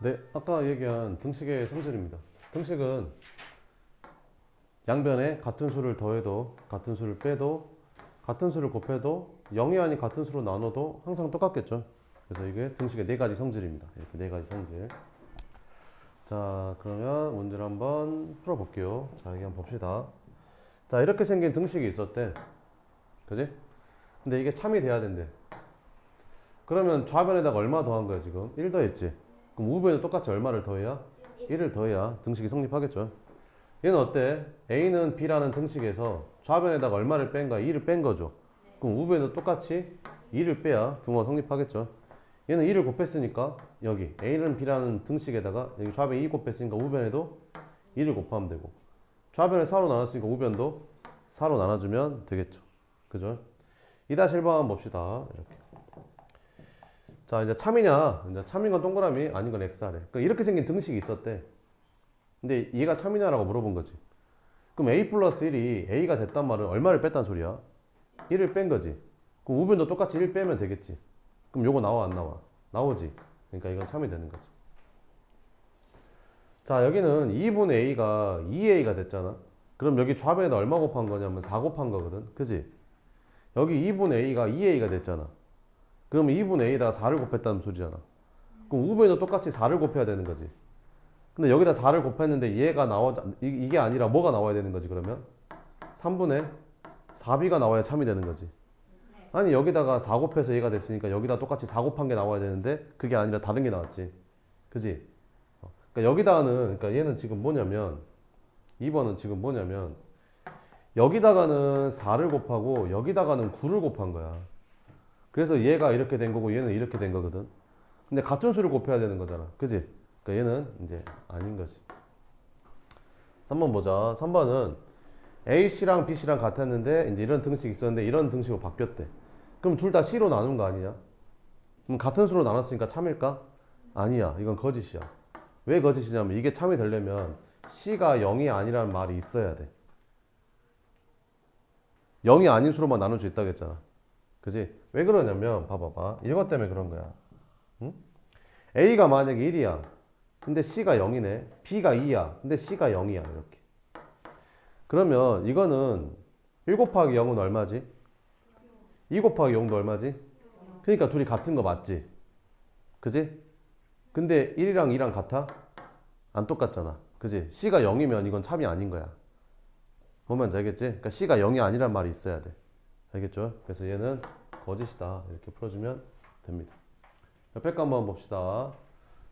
네, 아까 얘기한 등식의 성질입니다. 등식은 양변에 같은 수를 더해도 같은 수를 빼도 같은 수를 곱해도 0이 아닌 같은 수로 나눠도 항상 똑같겠죠. 그래서 이게 등식의 네 가지 성질입니다. 이렇게 네 가지 성질. 자, 그러면 문제를 한번 풀어볼게요. 자, 여기 한번 봅시다. 자, 이렇게 생긴 등식이 있었대. 그지? 근데 이게 참이 돼야 된대. 그러면 좌변에다가 얼마 더한 거야, 지금? 1 더했지? 그럼 우변에 똑같이 얼마를 더해야? 1을 더해야 등식이 성립하겠죠. 얘는 어때? A는 B라는 등식에서 좌변에다가 얼마를 뺀 거야? 2를 뺀 거죠. 그럼 우변에도 똑같이 2를 빼야 등호가 성립하겠죠. 얘는 2를 곱했으니까 여기 A는 B라는 등식에다가 여기 좌변에 2 곱했으니까 우변에도 2를 곱하면 되고 좌변을 4로 나눴으니까 우변도 4로 나눠주면 되겠죠. 그죠? 2-1번 한번 봅시다. 이렇게. 자, 이제 참이냐? 이제 참인 건 동그라미, 아닌 건 X하래. 그러니까 이렇게 생긴 등식이 있었대. 근데 얘가 참이냐라고 물어본 거지. 그럼 A 플러스 1이 A가 됐단 말은 얼마를 뺐단 소리야? 1을 뺀 거지. 그럼 우변도 똑같이 1 빼면 되겠지. 그럼 요거 나와 안 나와? 나오지. 그러니까 이건 참이 되는 거지. 자, 여기는 2분의 A가 2A가 됐잖아. 그럼 여기 좌변에다 얼마 곱한 거냐면 4 곱한 거거든. 그지? 여기 2분의 A가 2A가 됐잖아. 그러면 2분의 A에다가 4를 곱했다는 소리잖아. 그럼 우변에도 똑같이 4를 곱해야 되는 거지. 근데 여기다 4를 곱했는데 얘가 이게 아니라 뭐가 나와야 되는 거지, 그러면? 3분의 4b가 나와야 참이 되는 거지. 아니, 여기다가 4 곱해서 얘가 됐으니까 여기다 똑같이 4 곱한 게 나와야 되는데 그게 아니라 다른 게 나왔지. 그지? 그러니까 여기다가는, 그러니까 얘는 지금 뭐냐면, 2번은 지금 뭐냐면, 여기다가는 4를 곱하고 여기다가는 9를 곱한 거야. 그래서 얘가 이렇게 된 거고 얘는 이렇게 된 거거든. 근데 같은 수를 곱해야 되는 거잖아. 그지? 그러니까 얘는 이제 아닌 거지. 3번 보자. 3번은 A씨랑 B씨랑 같았는데 이제 이런 등식이 있었는데 이런 등식으로 바뀌었대. 그럼 둘 다 C로 나눈 거 아니냐? 그럼 같은 수로 나눴으니까 참일까? 아니야. 이건 거짓이야. 왜 거짓이냐면 이게 참이 되려면 C가 0이 아니라는 말이 있어야 돼. 0이 아닌 수로만 나눌 수 있다고 했잖아. 그지? 왜 그러냐면 봐봐봐. 이것 때문에 그런 거야. 응? A가 만약에 1이야. 근데 C가 0이네. B가 2야. 근데 C가 0이야. 이렇게. 그러면 이거는 1 곱하기 0은 얼마지? 2 곱하기 0도 얼마지? 그러니까 둘이 같은 거 맞지? 그지? 근데 1이랑 2랑 같아? 안 똑같잖아. 그지? C가 0이면 이건 참이 아닌 거야. 보면 알겠지? 그러니까 C가 0이 아니란 말이 있어야 돼. 알겠죠? 그래서 얘는 거짓이다. 이렇게 풀어주면 됩니다. 옆에 거 한번 봅시다.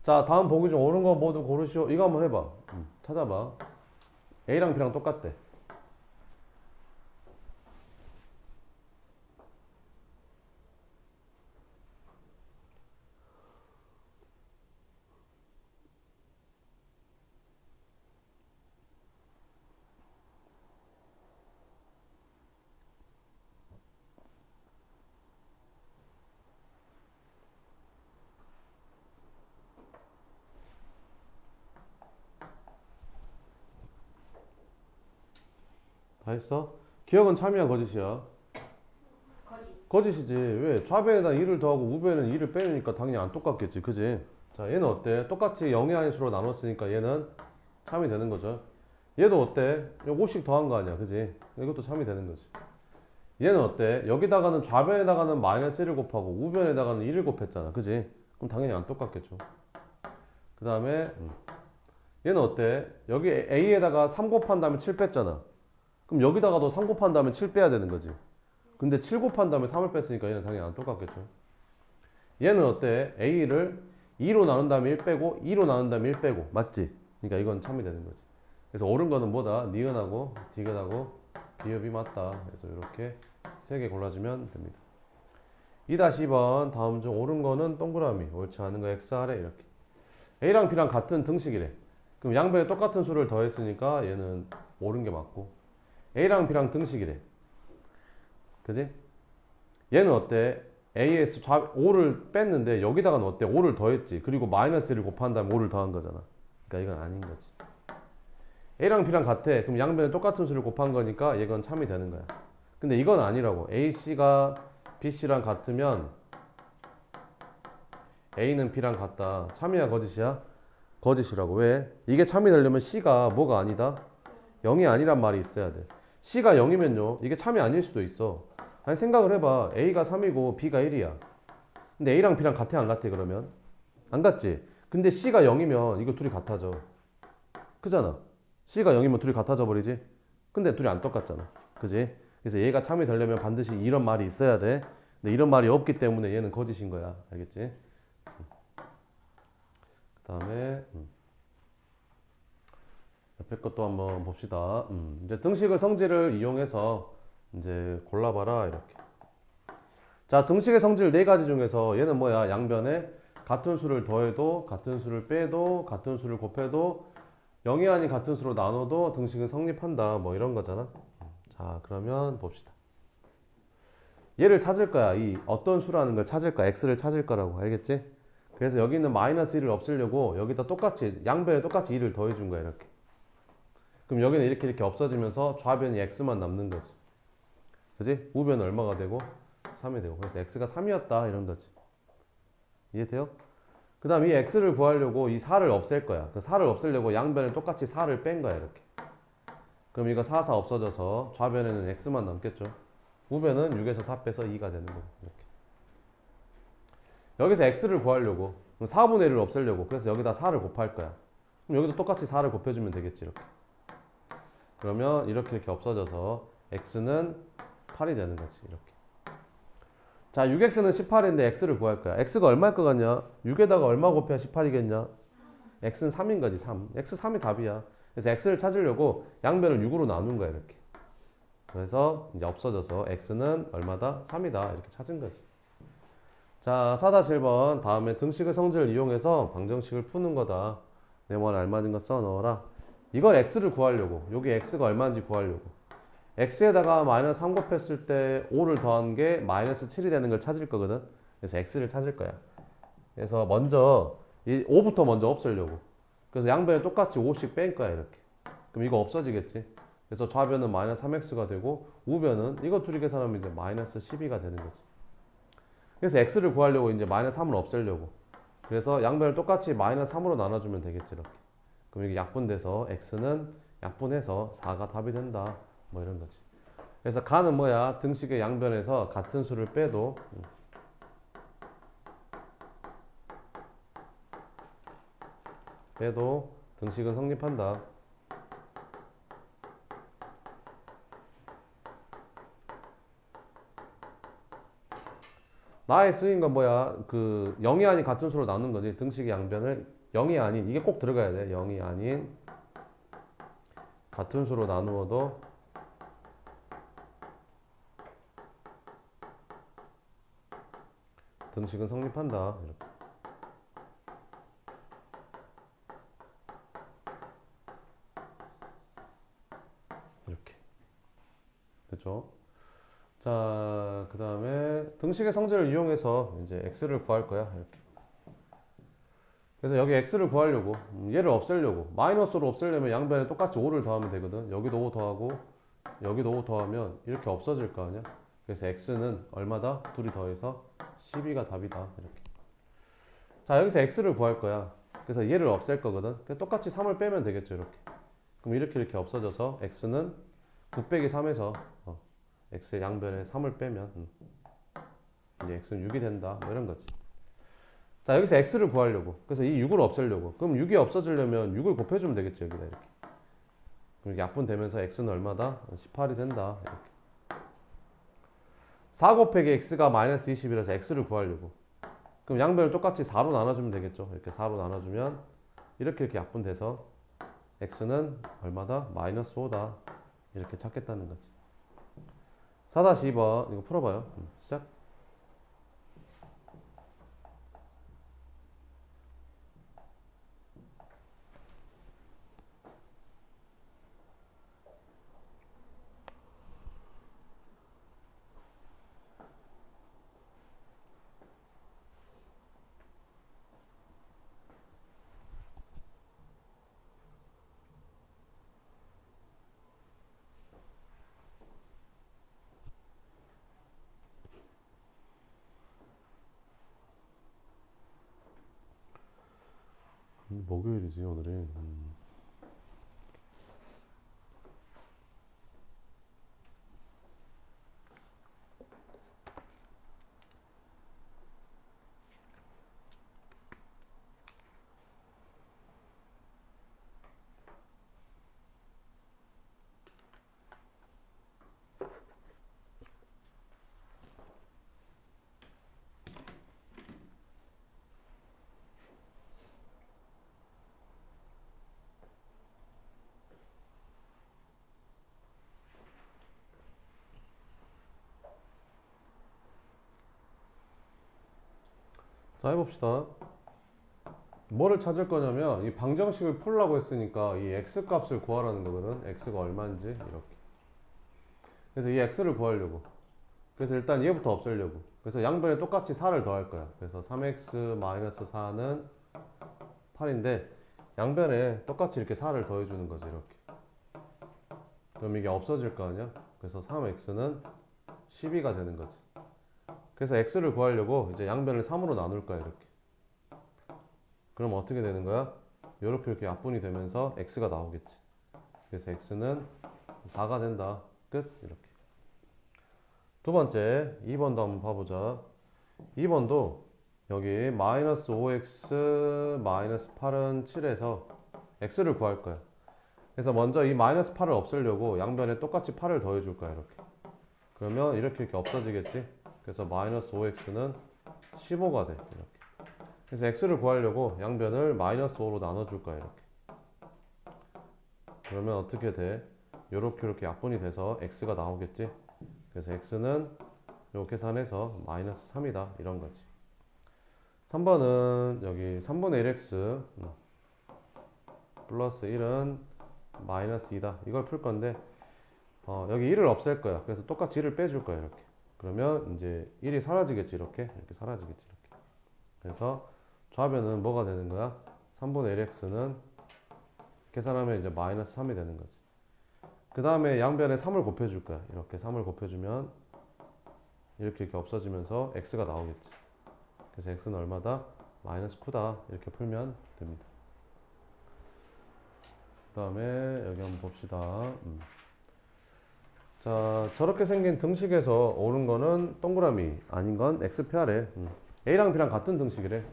자, 다음 보기 중 옳은 거 모두 고르시오. 이거 한번 해봐. 찾아봐. A랑 B랑 똑같대. 다 했어? 기억은 참이야, 거짓이야? 거짓이지. 왜? 좌변에다 1을 더하고 우변에는 2를 빼니까 당연히 안 똑같겠지. 그지? 자, 얘는 어때? 똑같이 0이 아닌 수로 나눴으니까 얘는 참이 되는 거죠. 얘도 어때? 5씩 더한 거 아니야. 그지? 이것도 참이 되는 거지. 얘는 어때? 여기다가는 좌변에다가는 마이너스 1을 곱하고 우변에다가는 1을 곱했잖아. 그지? 그럼 당연히 안 똑같겠죠. 그 다음에 얘는 어때? 여기 A에다가 3 곱한 다음에 7 뺐잖아. 그럼 여기다가도 3 곱한 다음에 7 빼야 되는 거지. 근데 7 곱한 다음에 3을 뺐으니까 얘는 당연히 안 똑같겠죠. 얘는 어때? A를 2로 나눈 다음에 1 빼고 2로 나눈 다음에 1 빼고 맞지? 그러니까 이건 참이 되는 거지. 그래서 옳은 거는 뭐다? 니은하고 디귿하고 비읍이 맞다. 그래서 이렇게 3개 골라주면 됩니다. 2-2번 다음 중 옳은 거는 동그라미, 옳지 않은 거 X 아래 이렇게. A랑 B랑 같은 등식이래. 그럼 양변에 똑같은 수를 더했으니까 얘는 옳은 게 맞고 A랑 B랑 등식이래. 그지? 얘는 어때? AS 5를 뺐는데 여기다가는 어때? 5를 더했지. 그리고 마이너스 1을 곱한 다음에 5를 더한 거잖아. 그러니까 이건 아닌 거지. A랑 B랑 같아. 그럼 양변에 똑같은 수를 곱한 거니까 이건 참이 되는 거야. 근데 이건 아니라고. AC가 BC랑 같으면 A는 B랑 같다. 참이야 거짓이야? 거짓이라고. 왜? 이게 참이 되려면 C가 뭐가 아니다? 0이 아니란 말이 있어야 돼. C가 0이면요 이게 참이 아닐 수도 있어. 아니 생각을 해봐. A가 3이고 B가 1이야. 근데 A랑 B랑 같아 안 같아 그러면? 안 같지? 근데 C가 0이면 이거 둘이 같아져. 그잖아. C가 0이면 둘이 같아져 버리지? 근데 둘이 안 똑같잖아. 그지? 그래서 얘가 참이 되려면 반드시 이런 말이 있어야 돼. 근데 이런 말이 없기 때문에 얘는 거짓인 거야. 알겠지? 그 다음에 옆에 것도 한번 봅시다. 이제 등식의 성질을 이용해서 이제 골라봐라 이렇게. 자, 등식의 성질 네 가지 중에서 얘는 뭐야? 양변에 같은 수를 더해도 같은 수를 빼도 같은 수를 곱해도 0이 아닌 같은 수로 나눠도 등식은 성립한다. 뭐 이런 거잖아. 자, 그러면 봅시다. 얘를 찾을 거야. 이 어떤 수라는 걸 찾을 거야. x를 찾을 거라고. 알겠지? 그래서 여기 있는 마이너스 1을 없애려고 여기다 똑같이 양변에 똑같이 1을 더해준 거야. 이렇게. 그럼 여기는 이렇게 없어지면서 좌변이 x만 남는 거지. 그지? 우변은 얼마가 되고? 3이 되고. 그래서 x가 3이었다. 이런 거지. 이해돼요? 그 다음 이 x를 구하려고 이 4를 없앨 거야. 그 4를 없애려고 양변에 똑같이 4를 뺀 거야. 이렇게. 그럼 이거 4, 4 없어져서 좌변에는 x만 남겠죠. 우변은 6에서 4 빼서 2가 되는 거고. 이렇게. 여기서 x를 구하려고 4분의 1을 없애려고 그래서 여기다 4를 곱할 거야. 그럼 여기도 똑같이 4를 곱해주면 되겠지. 이렇게. 그러면 이렇게 없어져서 x는 8이 되는 거지. 이렇게. 자, 6x는 18인데 x를 구할 거야. x가 얼마일 것 같냐? 6에다가 얼마 곱해야 18이겠냐? x는 3인 거지. 3. x 3이 답이야. 그래서 x를 찾으려고 양변을 6으로 나눈 거야. 이렇게. 그래서 이제 없어져서 x는 얼마다? 3이다. 이렇게 찾은 거지. 자, 4-1번. 다음에 등식의 성질을 이용해서 방정식을 푸는 거다. 내 말 알맞은 거 써 넣어라. 이걸 x를 구하려고. 여기 x가 얼마인지 구하려고. x에다가 마이너스 3 곱했을 때 5를 더한 게 마이너스 7이 되는 걸 찾을 거거든. 그래서 x를 찾을 거야. 그래서 먼저 이 5부터 먼저 없애려고. 그래서 양변에 똑같이 5씩 뺀 거야. 이렇게. 그럼 이거 없어지겠지. 그래서 좌변은 마이너스 3x가 되고 우변은 이거 둘이 계산하면 이제 마이너스 12가 되는 거지. 그래서 x를 구하려고 이제 마이너스 3을 없애려고. 그래서 양변을 똑같이 마이너스 3으로 나눠주면 되겠지. 이렇게. 그럼 이게 약분돼서 x는 약분해서 4가 답이 된다. 뭐 이런 거지. 그래서 가는 뭐야? 등식의 양변에서 같은 수를 빼도 등식은 성립한다. 나의 쓰인 건 뭐야? 그 0이 아닌 같은 수로 나눈 거지. 등식의 양변을 0이 아닌 이게 꼭 들어가야 돼. 0이 아닌 같은 수로 나누어도 등식은 성립한다. 이렇게. 이렇게. 됐죠? 자, 그 다음에 등식의 성질을 이용해서 이제 x를 구할 거야. 이렇게. 그래서 여기 x를 구하려고 얘를 없애려고 마이너스로 없애려면 양변에 똑같이 5를 더하면 되거든. 여기도 5 더하고 여기도 5 더하면 이렇게 없어질 거 아니야. 그래서 x는 얼마다? 둘이 더해서 12가 답이다. 이렇게. 자, 여기서 x를 구할 거야. 그래서 얘를 없앨 거거든. 그래서 똑같이 3을 빼면 되겠죠. 이렇게. 그럼 이렇게 없어져서 x는 9 빼기 3에서 x의 양변에 3을 빼면 이제 x는 6이 된다. 뭐 이런 거지. 자, 여기서 x를 구하려고. 그래서 이 6을 없애려고. 그럼 6이 없어지려면 6을 곱해주면 되겠죠. 여기다 이렇게. 그럼 약분되면서 x는 얼마다? 18이 된다. 이렇게. 4 곱하기 x가 마이너스 20이라서 x를 구하려고. 그럼 양변을 똑같이 4로 나눠주면 되겠죠. 이렇게 4로 나눠주면 이렇게 약분돼서 x는 얼마다? 마이너스 5다. 이렇게 찾겠다는 거지. 4-2번 이거 풀어봐요. 시작. 목요일이지 오늘이. 자, 해봅시다. 뭐를 찾을 거냐면 이 방정식을 풀라고 했으니까 이 x 값을 구하라는 거거든. x가 얼마인지 이렇게. 그래서 이 x를 구하려고. 그래서 일단 얘부터 없애려고. 그래서 양변에 똑같이 4를 더할 거야. 그래서 3x-4는 8인데 양변에 똑같이 이렇게 4를 더해주는 거지 이렇게. 그럼 이게 없어질 거 아니야? 그래서 3x는 12가 되는 거지. 그래서 x를 구하려고 이제 양변을 3으로 나눌 거야 이렇게. 그럼 어떻게 되는 거야? 이렇게 약분이 되면서 x가 나오겠지. 그래서 x는 4가 된다. 끝. 이렇게. 두 번째 2번도 한번 봐보자. 2번도 여기 마이너스 5x 마이너스 8은 7에서 x를 구할 거야. 그래서 먼저 이 마이너스 8을 없애려고 양변에 똑같이 8을 더해줄 거야 이렇게. 그러면 이렇게 없어지겠지. 그래서 마이너스 5x는 15가 돼 이렇게. 그래서 x를 구하려고 양변을 마이너스 5로 나눠줄 거야 이렇게. 그러면 어떻게 돼? 이렇게 약분이 돼서 x가 나오겠지. 그래서 x는 요 계산해서 마이너스 3이다 이런 거지. 3번은 여기 3분의 1x 플러스 1은 마이너스 2다 이걸 풀 건데 여기 1을 없앨 거야. 그래서 똑같이 1을 빼줄 거야 이렇게. 그러면 이제 1이 사라지겠지 이렇게 사라지겠지 이렇게. 그래서 좌변은 뭐가 되는 거야? 3분의 1x는 계산하면 이제 마이너스 3이 되는 거지. 그 다음에 양변에 3을 곱해줄 거야. 이렇게 3을 곱해주면 이렇게 없어지면서 x가 나오겠지. 그래서 x는 얼마다? 마이너스 9다. 이렇게 풀면 됩니다. 그 다음에 여기 한번 봅시다. 자, 저렇게 생긴 등식에서 옳은 거는 동그라미, 아닌 건 x표하래. a랑 b랑 같은 등식이래.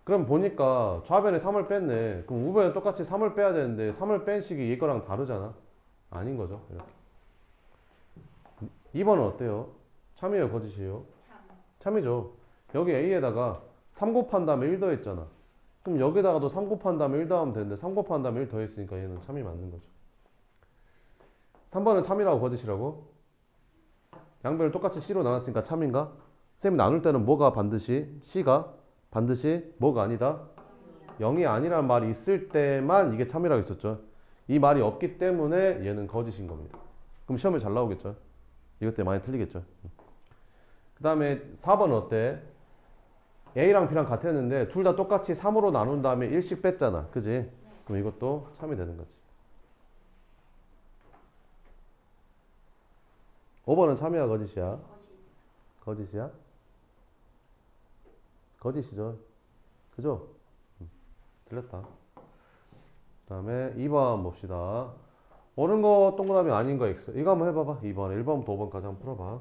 그럼 보니까 좌변에 3을 뺐네. 그럼 우변에 똑같이 3을 빼야 되는데 3을 뺀 식이 이거랑 다르잖아. 아닌 거죠. 이렇게. 2번은 어때요? 참이에요, 거짓이에요? 참이죠. 여기 a에다가 3 곱한 다음에 1 더했잖아. 그럼 여기다가도 3 곱한 다음에 1 더하면 되는데 3 곱한 다음에 1 더했으니까 얘는 참이 맞는 거죠. 3번은 참이라고 거짓이라고? 양변을 똑같이 c로 나눴으니까 참인가? 쌤이 나눌 때는 뭐가 반드시? c가 반드시 뭐가 아니다? 0이 아니라는 말이 있을 때만 이게 참이라고 했었죠. 이 말이 없기 때문에 얘는 거짓인 겁니다. 그럼 시험에 잘 나오겠죠. 이것 때문에 많이 틀리겠죠. 그 다음에 4번은 어때? A랑 B랑 같았는데 둘 다 똑같이 3으로 나눈 다음에 1씩 뺐잖아. 그지? 그럼 이것도 참이 되는 거지. 5번은 참이야 거짓이야? 거짓이야? 거짓이죠. 그죠? 틀렸다. 그 다음에 2번 봅시다. 옳은 거 동그라미 아닌 거 X. 이거 한번 해봐봐. 2번, 1번부터 5번까지 한번 풀어봐.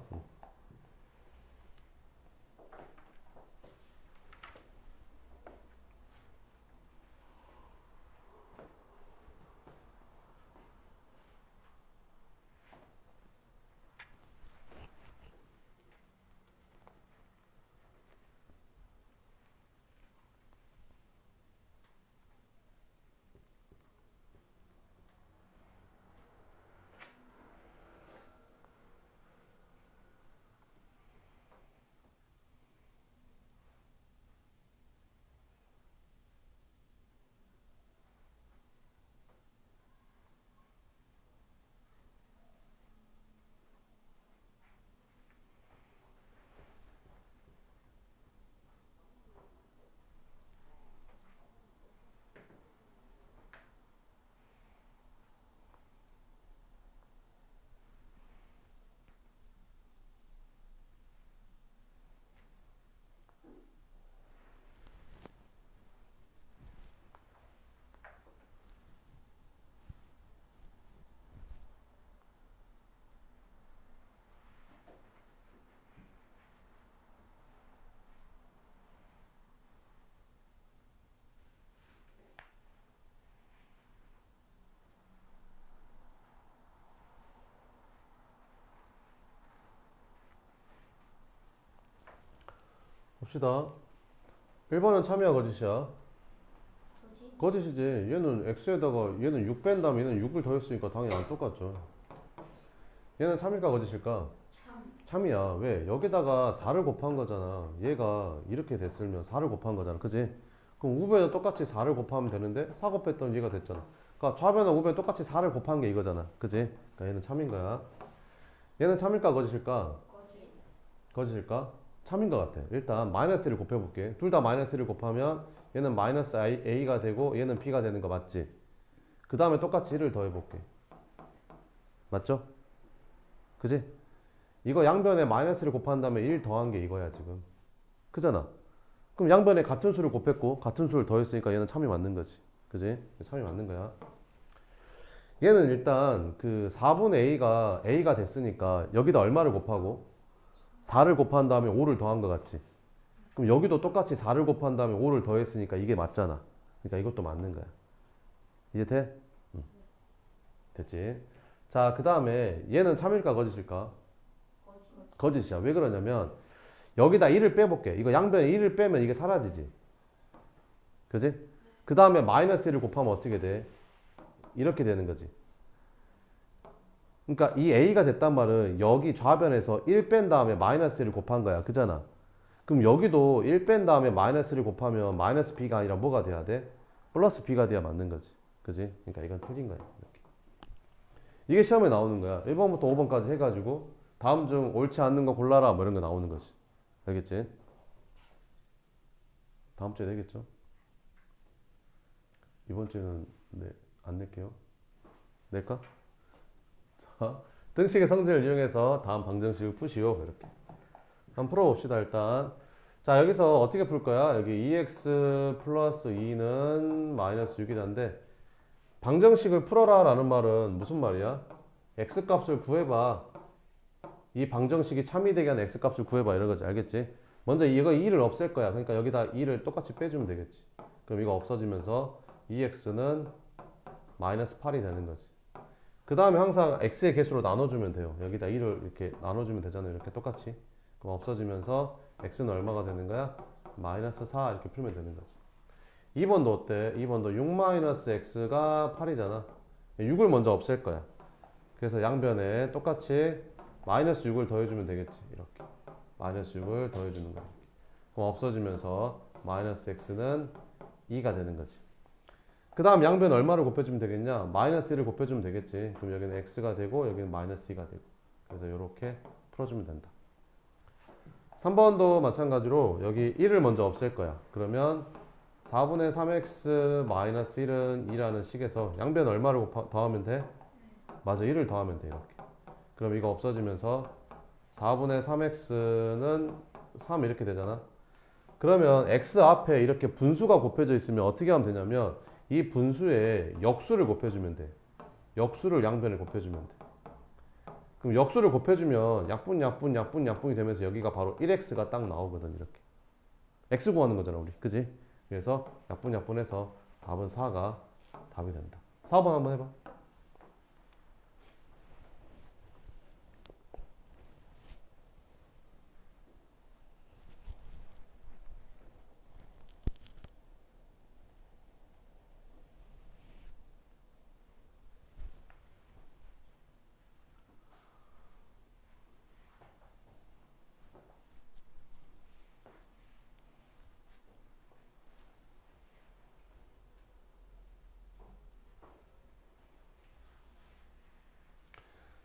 봅시다. 1번은 참이야 거짓이야? 거짓? 거짓이지. 얘는 x에다가 얘는 6 뺀 다음에 얘는 6을 더했으니까 당연히 안 똑같죠. 얘는 참일까 거짓일까? 참. 참이야. 왜? 여기다가 4를 곱한 거잖아. 얘가 이렇게 됐으면 4를 곱한 거잖아. 그지? 그럼 우변은 똑같이 4를 곱하면 되는데 4 곱했던 얘가 됐잖아. 그러니까 좌변은 우변 똑같이 4를 곱한 게 이거잖아. 그지? 그러니까 얘는 참인 거야. 얘는 참일까 거짓일까? 거짓. 거짓일까? 참인 것 같아. 일단 마이너스 1을 곱해볼게. 둘 다 마이너스 1을 곱하면 얘는 마이너스 a가 되고 얘는 b가 되는 거 맞지? 그 다음에 똑같이 1을 더해볼게. 맞죠? 그지? 이거 양변에 마이너스를 곱한 다음에 1 더한 게 이거야 지금. 그잖아. 그럼 양변에 같은 수를 곱했고 같은 수를 더했으니까 얘는 참이 맞는 거지. 그지? 참이 맞는 거야. 얘는 일단 그 4분의 a가 됐으니까 여기다 얼마를 곱하고 4를 곱한 다음에 5를 더한 거 같지. 그럼 여기도 똑같이 4를 곱한 다음에 5를 더했으니까 이게 맞잖아. 그러니까 이것도 맞는 거야. 이제 돼? 응. 됐지? 자, 그 다음에 얘는 참일까 거짓일까? 거짓. 거짓이야. 왜 그러냐면 여기다 1을 빼볼게. 이거 양변에 1을 빼면 이게 사라지지. 그지? 그 다음에 마이너스 1을 곱하면 어떻게 돼? 이렇게 되는 거지. 그러니까 이 a가 됐단 말은 여기 좌변에서 1 뺀 다음에 마이너스 1을 곱한 거야. 그잖아. 그럼 여기도 1 뺀 다음에 마이너스를 곱하면 마이너스 b가 아니라 뭐가 돼야 돼? 플러스 b가 돼야 맞는 거지. 그지? 그러니까 이건 틀린 거야. 이렇게. 이게 시험에 나오는 거야. 1번부터 5번까지 해가지고 다음 중 옳지 않는 거 골라라 뭐 이런 거 나오는 거지. 알겠지? 다음 주에 되겠죠? 이번 주에는 네, 안 낼게요. 낼까? 자, 등식의 성질을 이용해서 다음 방정식을 푸시오. 이렇게. 한번 풀어봅시다, 일단. 자, 여기서 어떻게 풀 거야? 여기 2x 플러스 2는 마이너스 6이란데, 방정식을 풀어라 라는 말은 무슨 말이야? x 값을 구해봐. 이 방정식이 참이 되게 하는 x 값을 구해봐. 이런 거지. 알겠지? 먼저 이거 2를 없앨 거야. 그러니까 여기다 2를 똑같이 빼주면 되겠지. 그럼 이거 없어지면서 2x는 마이너스 8이 되는 거지. 그 다음에 항상 x의 개수로 나눠주면 돼요. 여기다 2를 이렇게 나눠주면 되잖아요. 이렇게 똑같이. 그럼 없어지면서 x는 얼마가 되는 거야? 마이너스 4 이렇게 풀면 되는 거지. 2번도 어때? 2번도 6 마이너스 x가 8이잖아. 6을 먼저 없앨 거야. 그래서 양변에 똑같이 마이너스 6을 더해주면 되겠지. 이렇게. 마이너스 6을 더해주는 거야. 그럼 없어지면서 마이너스 x는 2가 되는 거지. 그 다음 양변 얼마를 곱해주면 되겠냐? 마이너스 1을 곱해주면 되겠지. 그럼 여기는 x가 되고 여기는 마이너스 2가 되고. 그래서 이렇게 풀어주면 된다. 3번도 마찬가지로 여기 1을 먼저 없앨 거야. 그러면 4분의 3x 마이너스 1은 2라는 식에서 양변 얼마를 더하면 돼? 맞아, 1을 더하면 돼. 이렇게. 그럼 이거 없어지면서 4분의 3x는 3 이렇게 되잖아. 그러면 x 앞에 이렇게 분수가 곱해져 있으면 어떻게 하면 되냐면 이 분수에 역수를 곱해주면 돼. 역수를 양변에 곱해주면 돼. 그럼 역수를 곱해주면 약분이 되면서 여기가 바로 1x가 딱 나오거든. 이렇게. x 구하는 거잖아 우리. 그지? 그래서 약분해서 답은 4가 답이 된다. 4번 한번 해봐.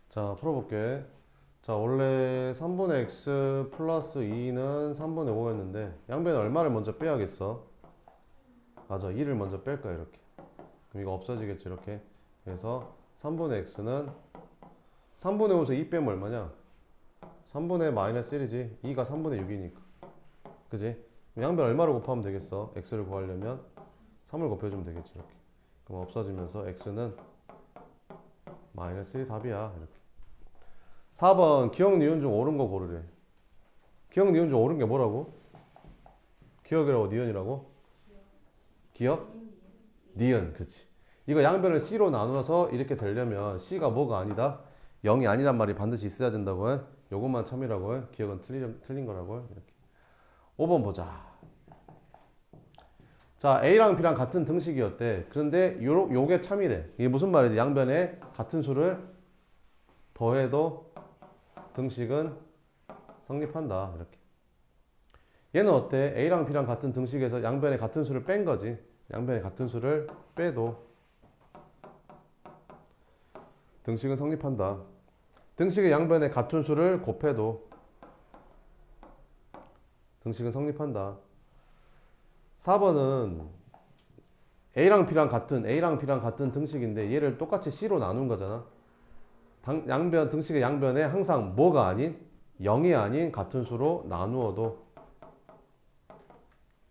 자, 풀어볼게. 자, 원래 3분의 x 플러스 2는 3분의 5였는데 양변에 얼마를 먼저 빼야겠어? 맞아, 2를 먼저 뺄 거야. 이렇게. 그럼 이거 없어지겠지. 이렇게. 그래서 3분의 x는 3분의 5에서 2 빼면 얼마냐? 3분의 마이너스 1이지. 2가 3분의 6이니까. 그지? 양변 얼마를 곱하면 되겠어? x를 구하려면 3을 곱해주면 되겠지. 이렇게. 그럼 없어지면서 x는 마이너스 1이 답이야. 이렇게. 4번 기억, 니은 중 옳은 거 고르래. 기억, 니은 중 옳은 게 뭐라고? 기억이라고 니은이라고? 기억? 니은. 그치. 이거 양변을 C로 나누어서 이렇게 되려면 C가 뭐가 아니다? 0이 아니란 말이 반드시 있어야 된다고 해. 요것만 참이라고 해. 기억은 틀린 거라고 해. 이렇게. 5번 보자. 자, A랑 B랑 같은 등식이었대. 그런데 요게 참이래. 이게 무슨 말이지? 양변에 같은 수를 더해도 등식은 성립한다. 이렇게. 얘는 어때? A랑 B랑 같은 등식에서 양변에 같은 수를 뺀 거지. 양변에 같은 수를 빼도 등식은 성립한다. 등식의 양변에 같은 수를 곱해도 등식은 성립한다. 4번은 A랑 B랑 같은 등식인데 얘를 똑같이 C로 나눈 거잖아. 양변, 등식의 양변에 항상 뭐가 아닌 0이 아닌 같은 수로 나누어도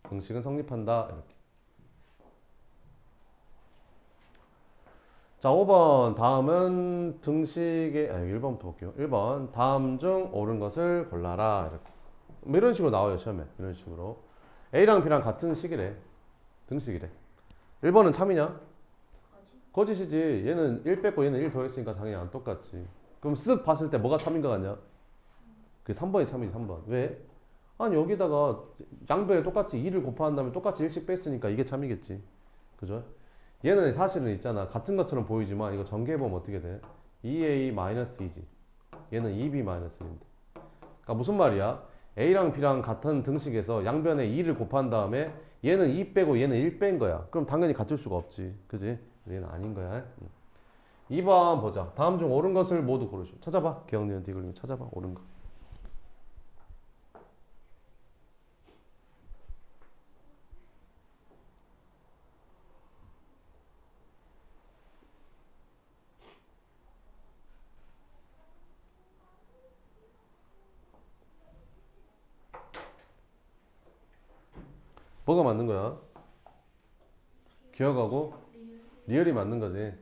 등식은 성립한다. 이렇게. 자, 5번 다음은 등식의 1번부터 볼게요. 1번 다음 중 옳은 것을 골라라. 이렇게. 뭐 이런 식으로 나와요, 시험에. 이런 식으로. A랑 B랑 같은 식이래. 등식이래. 1번은 참이냐? 거짓. 거짓이지. 얘는 1 뺐고 얘는 1 더했으니까 당연히 안 똑같지. 그럼 쓱 봤을 때 뭐가 참인 것 같냐? 그게 3번이 참이지, 3번. 왜? 아니, 여기다가 양변에 똑같이 2를 곱한 다음에 똑같이 1씩 뺐으니까 이게 참이겠지. 그죠? 얘는 사실은 있잖아. 같은 것처럼 보이지만 이거 전개해보면 어떻게 돼? 2a-2지. 얘는 2b-1인데. 그러니까 무슨 말이야? A랑 B랑 같은 등식에서 양변에 2를 곱한 다음에 얘는 2 빼고 얘는 1 뺀 거야. 그럼 당연히 같을 수가 없지. 그지? 얘는 아닌 거야. 2번 보자. 다음 중 옳은 것을 모두 고르시오. 찾아봐. 기억니은 디귿님 찾아봐. 옳은 거. 뭐가 맞는 거야? 기억하고 리얼이 맞는 거지.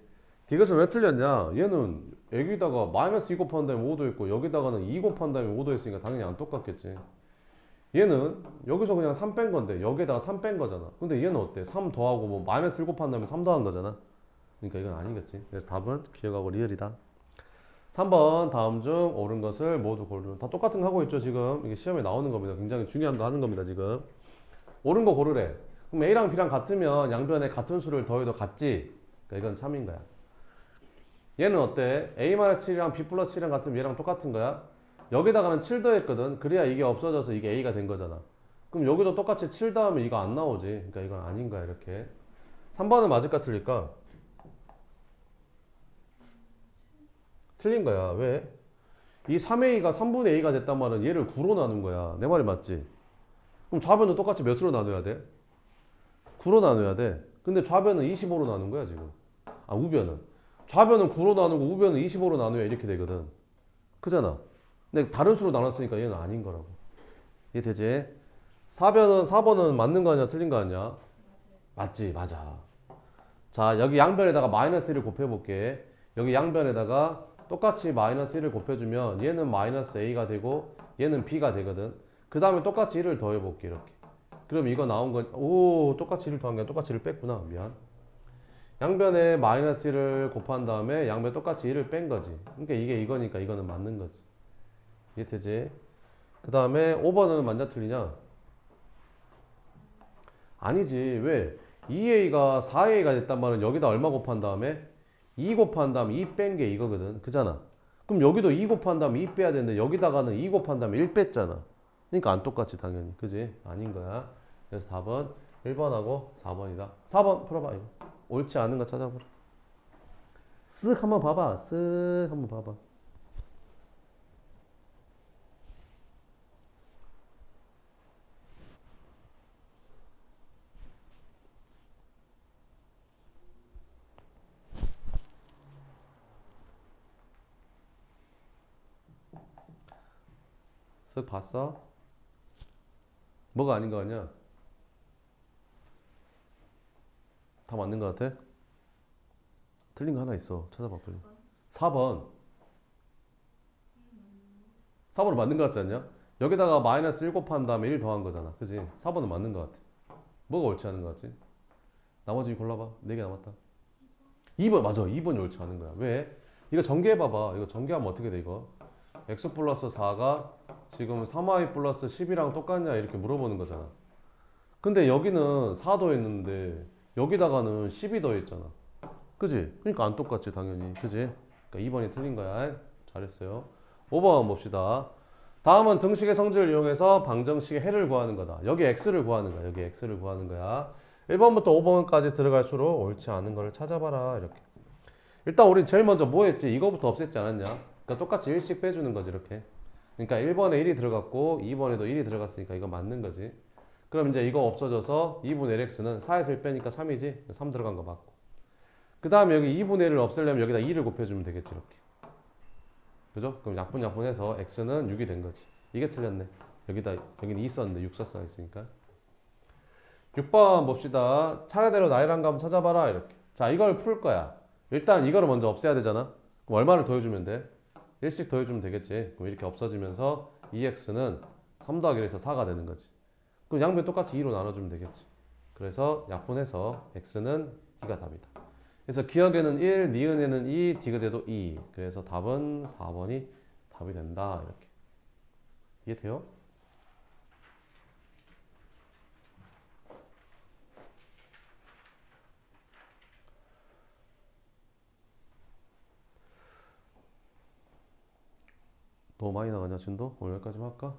디귿은 왜 틀렸냐? 얘는 여기다가 마이너스 2 곱한 다음에 5도 있고 여기다가는 2 곱한 다음에 5도 있으니까 당연히 안 똑같겠지. 얘는 여기서 그냥 3 뺀 건데 여기다가 3 뺀 거잖아. 근데 얘는 어때? 3 더하고 뭐 마이너스 1 곱한 다음에 3 더한 거잖아. 그러니까 이건 아니겠지. 그래서 답은 기억하고 리얼이다. 3번 다음 중 옳은 것을 모두 고르. 다 똑같은 거 하고 있죠 지금. 이게 시험에 나오는 겁니다. 굉장히 중요한 거 하는 겁니다 지금. 옳은 거 고르래. 그럼 A랑 B랑 같으면 양변에 같은 수를 더해도 같지? 그러니까 이건 참인 거야. 얘는 어때? A-7이랑 B+7이랑 같으면 얘랑 똑같은 거야. 여기다가는 7 더했거든. 그래야 이게 없어져서 이게 A가 된 거잖아. 그럼 여기도 똑같이 7 더하면 이거 안 나오지. 그러니까 이건 아닌 거야 이렇게. 3번은 맞을까 틀릴까? 틀린 거야. 왜? 이 3A가 3분의 A가 됐단 말은 얘를 9로 나눈 거야. 내 말이 맞지? 그럼 좌변도 똑같이 몇으로 나눠야 돼? 9로 나눠야 돼. 근데 좌변은 25로 나눈 거야 지금. 아, 우변은. 좌변은 9로 나누고 우변은 25로 나눠야 이렇게 되거든. 그잖아. 근데 다른 수로 나눴으니까 얘는 아닌 거라고. 이해 되지? 4번은 맞는 거 아니야? 틀린 거 아니야? 맞지? 맞아. 자, 여기 양변에다가 마이너스 1을 곱해볼게. 여기 양변에다가 똑같이 마이너스 1을 곱해주면 얘는 마이너스 A가 되고 얘는 B가 되거든. 그 다음에 똑같이 1을 더해볼게 이렇게. 그럼 이거 나온 건 오 똑같이 1을 더한 게 아니라 똑같이 1을 뺐구나. 미안. 양변에 마이너스 1을 곱한 다음에 양변 똑같이 1을 뺀 거지. 그러니까 이게 이거니까 이거는 맞는 거지. 이해되지? 그 다음에 5번은 맞냐 틀리냐? 아니지. 왜? 2A가 4A가 됐단 말은 여기다 얼마 곱한 다음에 2 곱한 다음에 2 뺀 게 이거거든. 그잖아. 그럼 여기도 2 곱한 다음에 2 빼야 되는데 여기다가는 2 곱한 다음에 1 뺐잖아. 그러니까 안 똑같지 당연히. 그지? 아닌 거야. 그래서 답은 1번하고 4번이다. 4번 풀어봐 이거. 옳지 않은 거 찾아보라. 쓱 한번 봐봐. 쓱 한번 봐봐. 쓱 봤어? 뭐가 아닌 거 같냐? 다 맞는 거 같아? 틀린 거 하나 있어. 찾아봐 빨리. 4번. 4번은 맞는 거 같지 않냐? 여기다가 마이너스 1 곱한 다음에 1 더한 거잖아. 그지? 4번은 맞는 거 같아. 뭐가 옳지 않은 거 같지? 나머지 골라봐. 4개 남았다. 2번 맞아. 2번이 옳지 않은 거야. 왜? 이거 전개해봐봐. 이거 전개하면 어떻게 돼 이거? x 플러스 4가 지금 3y 플러스 10이랑 똑같냐 이렇게 물어보는 거잖아. 근데 여기는 4 더했는데 여기다가는 10이 더했잖아. 그지? 그러니까 안 똑같지 당연히. 그지? 그러니까 2번이 틀린 거야. 잘했어요. 5번 봅시다. 다음은 등식의 성질을 이용해서 방정식의 해를 구하는 거다. 여기 x를 구하는 거야. 여기 x를 구하는 거야. 1번부터 5번까지 들어갈수록 옳지 않은 거를 찾아봐라. 이렇게. 일단 우리 제일 먼저 뭐 했지? 이거부터 없앴지 않았냐? 그러니까 똑같이 1씩 빼주는 거지 이렇게. 그러니까 1번에 1이 들어갔고 2번에도 1이 들어갔으니까 이거 맞는 거지. 그럼 이제 이거 없어져서 2분의 1x는 4에서 1 빼니까 3이지? 3 들어간 거 맞고. 그 다음에 여기 2분의 1을 없애려면 여기다 2를 곱해주면 되겠지 이렇게. 그죠? 그럼 약분해서 x는 6이 된 거지. 이게 틀렸네. 여기는 2 썼는데 6 썼어 있으니까. 6번 봅시다. 차례대로 나이란 값 찾아봐라 이렇게. 자 이걸 풀 거야. 일단 이거를 먼저 없애야 되잖아. 그럼 얼마를 더해주면 돼? 1씩 더해주면 되겠지. 그럼 이렇게 없어지면서 2x는 3 더하기 1에서 4가 되는 거지. 그럼 양변 똑같이 2로 나눠주면 되겠지. 그래서 약분해서 x는 2가 답이다. 그래서 기억에는 1, 니은에는 2, 디귿에도 2. 그래서 답은 4번이 답이 된다. 이렇게. 이해돼요? 너무 많이 나가냐 진도? 오늘 여기까지 할까?